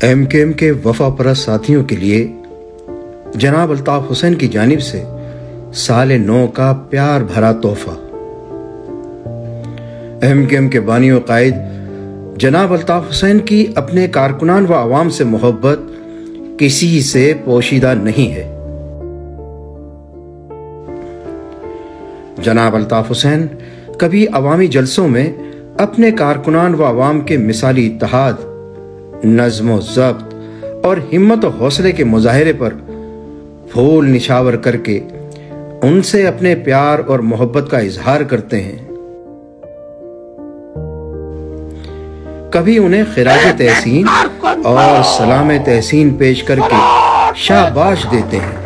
MKM کے وفا پرست ساتھیوں کے لیے جناب الطاف حسین کی جانب سے سال نو کا پیار بھرا تحفہ۔ MKM کے بانی و قائد جناب الطاف حسین کی اپنے کارکنان و عوام سے محبت کسی سے پوشیدہ نہیں ہے۔ جناب الطاف حسین کبھی عوامی جلسوں میں اپنے کارکنان و عوام کے مثالی اتحاد، نظم و ضبط اور ہمت و حوصلے کے مظاہرے پر پھول نچھاور کر کے ان سے اپنے پیار اور محبت کا اظہار کرتے ہیں۔ کبھی انہیں خراج تحسین اور سلام تحسین پیش کر کے شاباش دیتے ہیں۔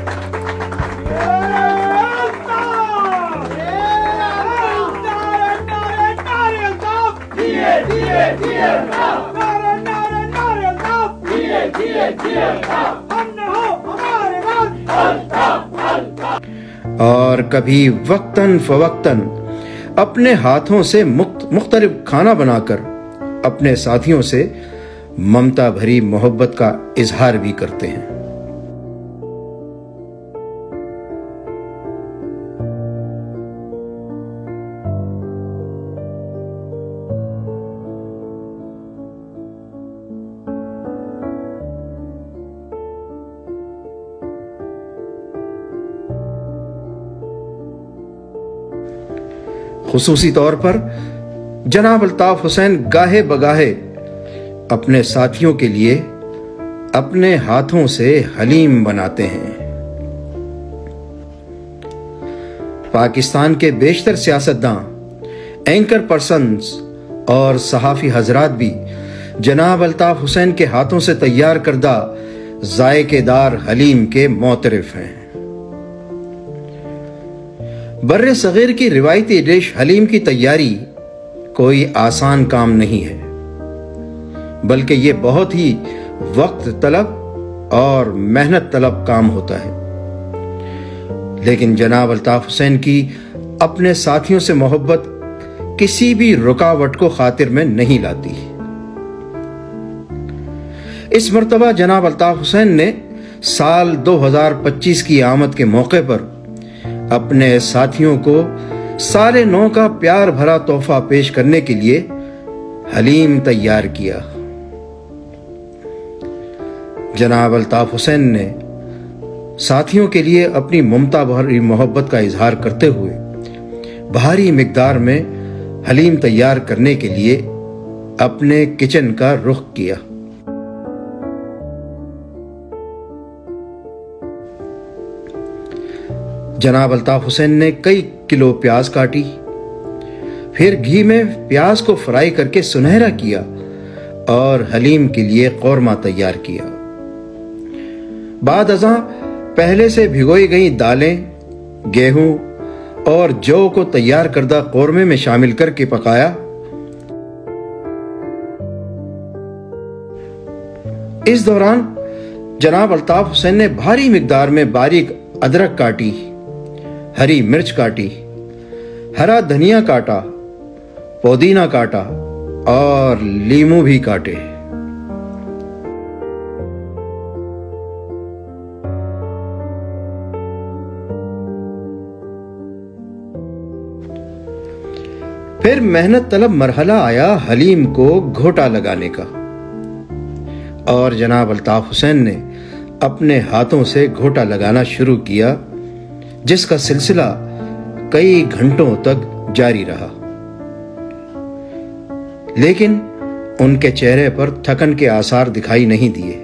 اور کبھی وقتاً فوقتاً اپنے ہاتھوں سے مختلف کھانا بنا کر اپنے ساتھیوں سے ممتا بھری محبت کا اظہار بھی کرتے ہیں۔ خصوصی طور پر جناب الطاف حسین گاہے بگاہے اپنے ساتھیوں کے لیے اپنے ہاتھوں سے حلیم بناتے ہیں۔ پاکستان کے بیشتر سیاستداں، اینکر پرسنز اور صحافی حضرات بھی جناب الطاف حسین کے ہاتھوں سے تیار کردہ ذائقے دار حلیم کے معترف ہیں۔ بر صغیر کی روایتی ڈش حلیم کی تیاری کوئی آسان کام نہیں ہے، بلکہ یہ بہت ہی وقت طلب اور محنت طلب کام ہوتا ہے۔ لیکن جناب الطاف حسین کی اپنے ساتھیوں سے محبت کسی بھی رکاوٹ کو خاطر میں نہیں لاتی۔ اس مرتبہ جناب الطاف حسین نے سال 2025 کی آمد کے موقع پر اپنے ساتھیوں کو سال نو کا پیار بھرا تحفہ پیش کرنے کے لیے حلیم تیار کیا۔ جناب الطاف حسین نے ساتھیوں کے لیے اپنی ممتا بھری محبت کا اظہار کرتے ہوئے بھاری مقدار میں حلیم تیار کرنے کے لیے اپنے کچن کا رخ کیا۔ جناب الطاف حسین نے کئی کلو پیاز کاٹی، پھر گھی میں پیاز کو فرائی کر کے سنہرا کیا اور حلیم کے لیے قورمہ تیار کیا۔ بعد ازاں پہلے سے بھگوئی گئی دالیں، گیہوں اور جو کو تیار کردہ قورمے میں شامل کر کے پکایا۔ اس دوران جناب الطاف حسین نے بھاری مقدار میں باریک ادرک کاٹی، ہری مرچ کاٹی، ہرا دھنیا کاٹا، پودینہ کاٹا اور لیموں بھی کاٹے۔ پھر محنت طلب مرحلہ آیا حلیم کو گھوٹا لگانے کا، اور جناب الطاف حسین نے اپنے ہاتھوں سے گھوٹا لگانا شروع کیا، جس کا سلسلہ کئی گھنٹوں تک جاری رہا۔ لیکن ان کے چہرے پر تھکن کے آثار دکھائی نہیں دیے،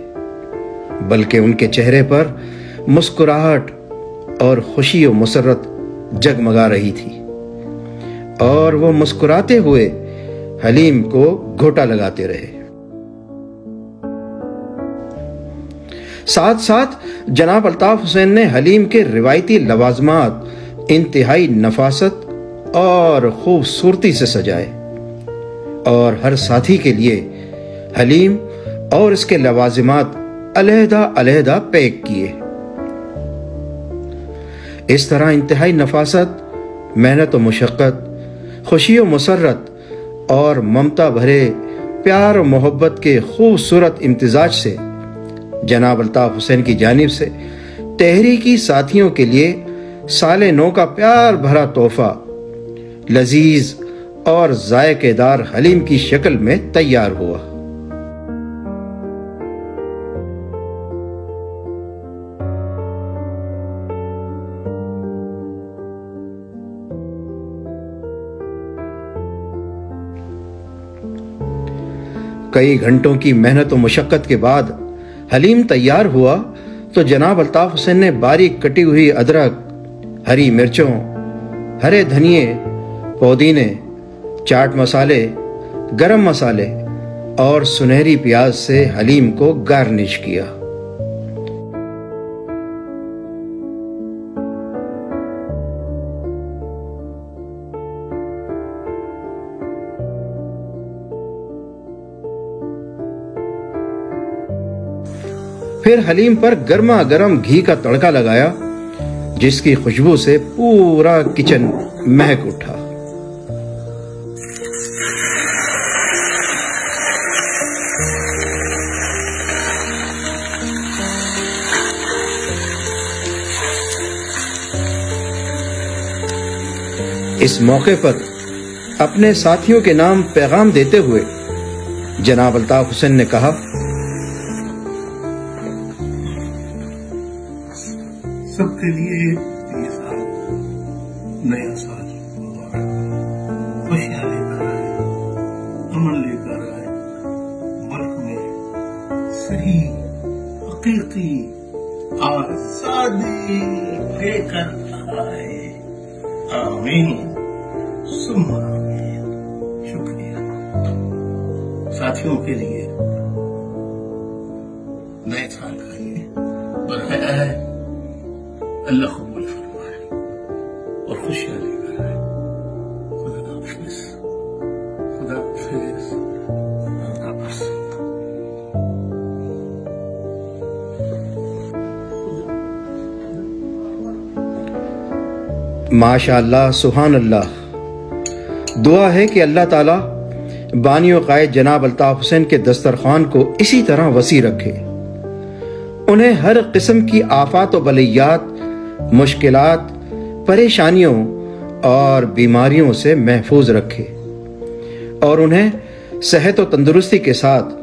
بلکہ ان کے چہرے پر مسکراہٹ اور خوشی و مسرت جگمگا رہی تھی، اور وہ مسکراتے ہوئے حلیم کو گھوٹا لگاتے رہے۔ ساتھ ساتھ جناب الطاف حسین نے حلیم کے روایتی لوازمات انتہائی نفاست اور خوبصورتی سے سجائے، اور ہر ساتھی کے لیے حلیم اور اس کے لوازمات علیحدہ علیحدہ پیک کیے۔ اس طرح انتہائی نفاست، محنت و مشقت، خوشی و مسرت اور ممتا بھرے پیار و محبت کے خوبصورت امتزاج سے جناب الطاف حسین کی جانب سے تحریکی ساتھیوں کے لیے سال نو کا پیار بھرا تحفہ لذیذ اور ذائقے دار حلیم کی شکل میں تیار ہوا۔ کئی گھنٹوں کی محنت و مشقت کے بعد حلیم تیار ہوا تو جناب الطاف حسین نے باریک کٹی ہوئی ادرک، ہری مرچوں، ہرے دھنیے، پودینے، چاٹ مسالے، گرم مسالے اور سنہری پیاز سے حلیم کو گارنش کیا۔ پھر حلیم پر گرما گرم گھی کا تڑکا لگایا جس کی خوشبو سے پورا کچن مہک اٹھا۔ اس موقع پر اپنے ساتھیوں کے نام پیغام دیتے ہوئے جناب الطاف حسین نے کہا، سب کے لیے یہ سال نیا سال خوشیاں لے کر آئے، امن لے کر آئے، ملک میں صحیح حقیقی آزادی لے کر آئے۔ آمین ثم آمین۔ شکریہ۔ ساتھیوں کے لیے نئے سال کا یہ برہنہ ہے، اللہ قبول فرمائے اور خوشیاں لے کر آئے۔ خدا حافظ، خدا حافظ، خدا حافظ۔ ماشاء اللہ، سبحان اللہ۔ دعا ہے کہ اللہ تعالیٰ بانی و قائد جناب الطاف حسین کے دسترخوان کو اسی طرح وسیع رکھے، انہیں ہر قسم کی آفات و بلیات، مشکلات، پریشانیوں اور بیماریوں سے محفوظ رکھے اور انہیں صحت و تندرستی کے ساتھ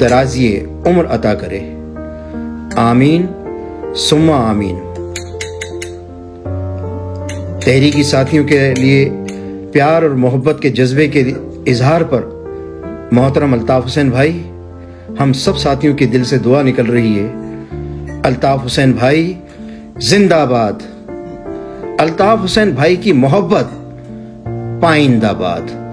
درازی عمر عطا کرے۔ آمین ثم آمین۔ تحریکی ساتھیوں کے لیے پیار اور محبت کے جذبے کے اظہار پر محترم الطاف حسین بھائی، ہم سب ساتھیوں کے دل سے دعا نکل رہی ہے، الطاف حسین بھائی زندہ باد، الطاف حسین بھائی کی محبت پائندہ باد۔